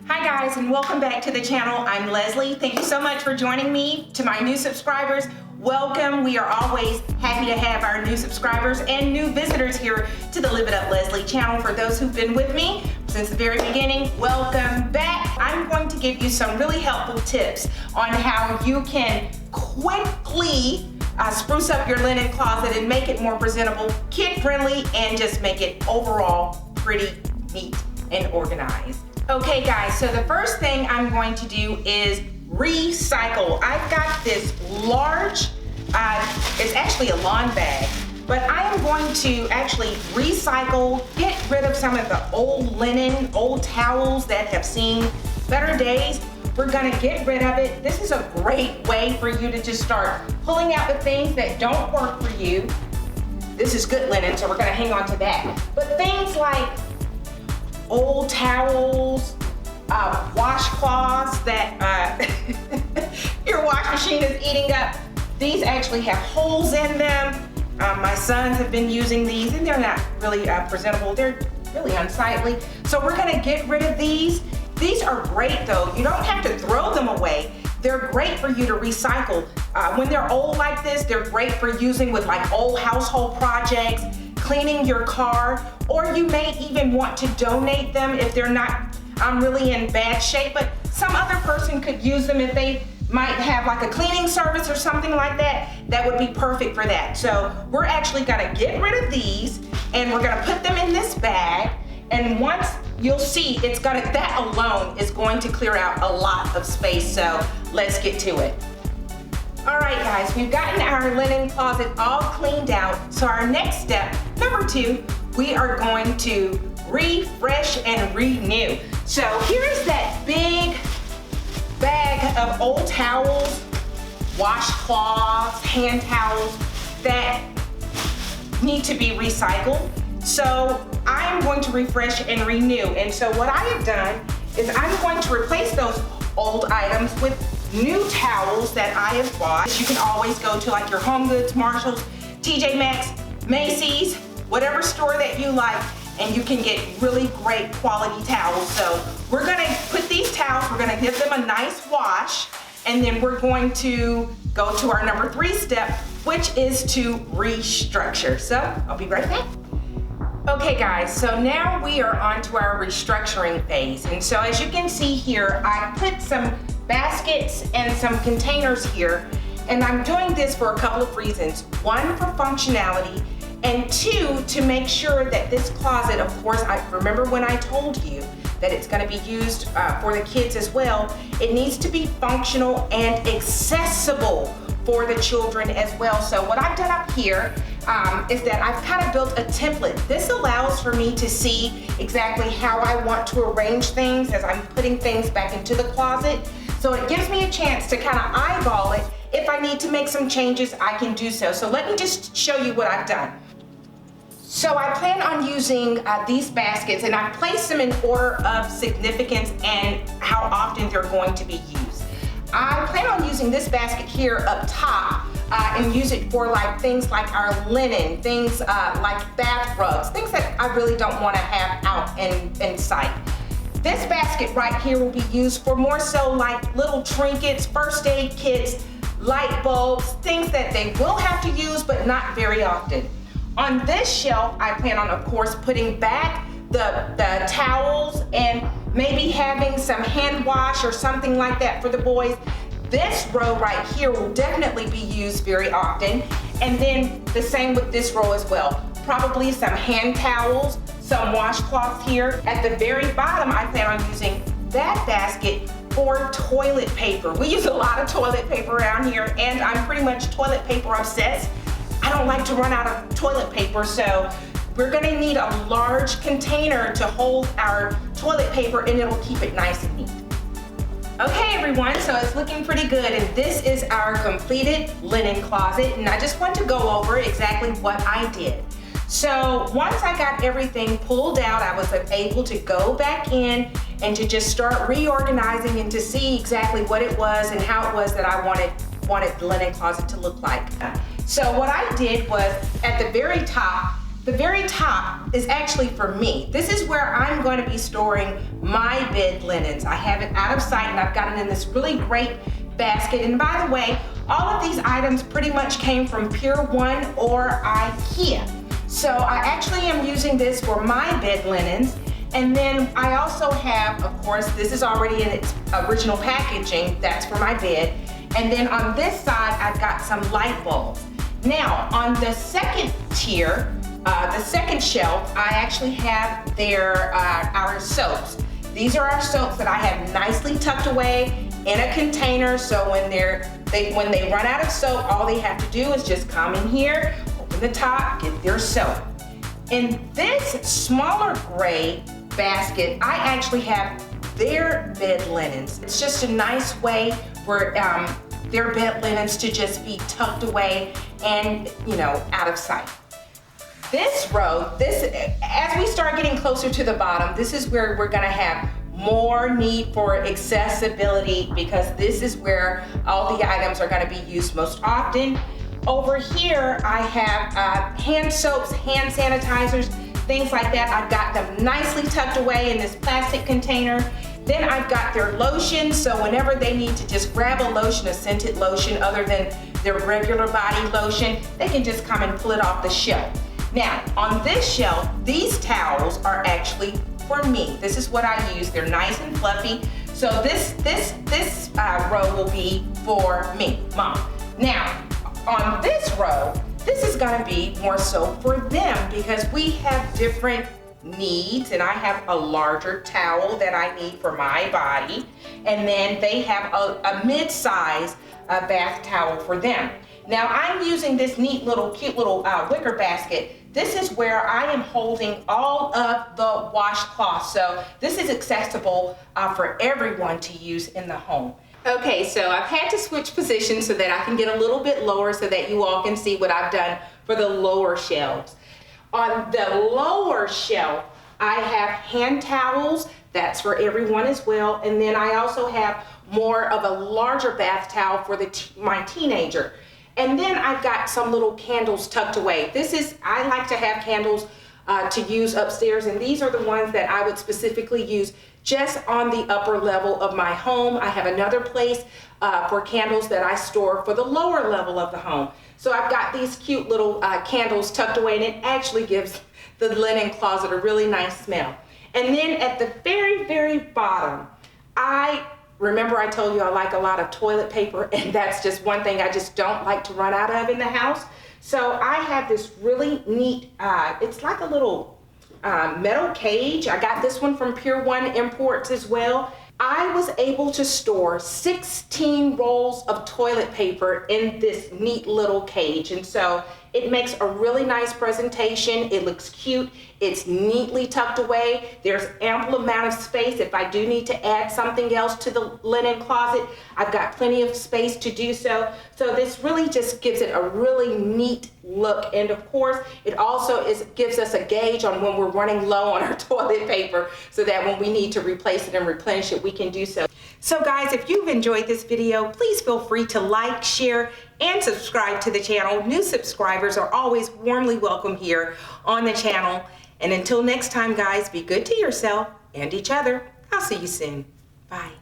Hi guys, and welcome back to the channel. I'm Leslie. Thank you so much for joining me. To my new subscribers, welcome. We are always happy to have our new subscribers and new visitors here to the Live It Up Leslie channel. For those who've been with me since the very beginning, welcome back. I'm going to give you some really helpful tips on how you can quickly spruce up your linen closet and make it more presentable, kid-friendly, and just make it overall pretty, neat, and organized. Okay guys, so the first thing I'm going to do is recycle. I've got this large, it's actually a lawn bag, but I am going to actually recycle, get rid of some of the old linen, old towels that have seen better days. We're gonna get rid of it. This is a great way for you to just start pulling out the things that don't work for you. This is good linen, so we're gonna hang on to that. But things like old towels, washcloths that your wash machine is eating up. These actually have holes in them. My sons have been using these and they're not really presentable. They're really unsightly. So we're gonna get rid of these. These are great though. You don't have to throw them away. They're great for you to recycle. When they're old like this, they're great for using with like old household projects, cleaning your car, or you may even want to donate them if they're not really in bad shape, but some other person could use them if they might have like a cleaning service or something like that. That would be perfect for that. So we're actually gonna get rid of these and we're gonna put them in this bag, and once you'll see, that alone is going to clear out a lot of space, so let's get to it. All right guys, we've gotten our linen closet all cleaned out. So our next step, number 2, we are going to refresh and renew. So here's that big bag of old towels, washcloths, hand towels that need to be recycled. So I'm going to refresh and renew. And so what I have done is I'm going to replace those old items with new towels that I have bought. You can always go to like your Home Goods, Marshalls, TJ Maxx, Macy's, whatever store that you like, and you can get really great quality towels. So we're gonna put these towels, we're gonna give them a nice wash, and then we're going to go to our number 3 step, which is to restructure. So I'll be right back. Okay guys, so now we are on to our restructuring phase. And so as you can see here, I put some baskets and some containers here, and I'm doing this for a couple of reasons. 1, for functionality, and 2, to make sure that this closet, of course, I remember when I told you that it's gonna be used for the kids as well, it needs to be functional and accessible for the children as well. So what I've done up here is that I've kind of built a template. This allows for me to see exactly how I want to arrange things as I'm putting things back into the closet. So it gives me a chance to kind of eyeball it. If I need to make some changes, I can do so. So let me just show you what I've done. So I plan on using these baskets, and I've placed them in order of significance and how often they're going to be used. I plan on using this basket here up top and use it for like things like our linen, things like bath rugs, things that I really don't want to have out in sight. This basket right here will be used for more so like little trinkets, first aid kits, light bulbs, things that they will have to use but not very often. On this shelf, I plan on, of course, putting back the towels and maybe having some hand wash or something like that for the boys. This row right here will definitely be used very often. And then the same with this row as well. Probably some hand towels, some washcloths here. At the very bottom, I plan on using that basket for toilet paper. We use a lot of toilet paper around here, and I'm pretty much toilet paper obsessed. I don't like to run out of toilet paper, so we're gonna need a large container to hold our toilet paper, and it'll keep it nice and neat. Okay everyone, so it's looking pretty good, and this is our completed linen closet, and I just want to go over exactly what I did. So once I got everything pulled out, I was able to go back in and to just start reorganizing and to see exactly what it was and how it was that I wanted the linen closet to look like. So what I did was, at the very top, The very top is actually for me. This is where I'm going to be storing my bed linens. I have it out of sight and I've got it in this really great basket. And by the way, all of these items pretty much came from Pier 1 or IKEA. So I actually am using this for my bed linens. And then I also have, of course, this is already in its original packaging. That's for my bed. And then on this side, I've got some light bulbs. Now, on the second tier, the second shelf, I actually have our soaps. These are our soaps that I have nicely tucked away in a container, so when they run out of soap, all they have to do is just come in here, open the top, get their soap. In this smaller gray basket, I actually have their bed linens. It's just a nice way for their bed linens to just be tucked away and, out of sight. This row, as we start getting closer to the bottom, this is where we're gonna have more need for accessibility, because this is where all the items are gonna be used most often. Over here, I have hand soaps, hand sanitizers, things like that. I've got them nicely tucked away in this plastic container. Then I've got their lotion, so whenever they need to just grab a lotion, a scented lotion other than their regular body lotion, they can just come and pull it off the shelf. Now, on this shelf, these towels are actually for me. This is what I use. They're nice and fluffy. So this row will be for me, Mom. Now, on this row, this is gonna be more so for them, because we have different needs, and I have a larger towel that I need for my body, and then they have a mid-size bath towel for them. Now, I'm using this cute little wicker basket. This is where I am holding all of the washcloths. So this is accessible for everyone to use in the home. Okay, so I've had to switch positions so that I can get a little bit lower so that you all can see what I've done for the lower shelves. On the lower shelf, I have hand towels. That's for everyone as well. And then I also have more of a larger bath towel for my teenager. And then I've got some little candles tucked away. I like to have candles to use upstairs, and these are the ones that I would specifically use just on the upper level of my home. I have another place for candles that I store for the lower level of the home. So I've got these cute little candles tucked away, and it actually gives the linen closet a really nice smell. And then at the very, very bottom, remember I told you I like a lot of toilet paper, and that's just one thing I just don't like to run out of in the house. So I have this really neat, it's like a little metal cage. I got this one from Pier 1 Imports as well. I was able to store 16 rolls of toilet paper in this neat little cage. And so it makes a really nice presentation. It looks cute. It's neatly tucked away. There's ample amount of space. If I do need to add something else to the linen closet, I've got plenty of space to do so. So this really just gives it a really neat look. And of course, it also gives us a gauge on when we're running low on our toilet paper, so that when we need to replace it and replenish it, we can do so. So guys, if you've enjoyed this video, please feel free to like, share, and subscribe to the channel. New subscribers are always warmly welcome here on the channel. And until next time, guys, be good to yourself and each other. I'll see you soon. Bye.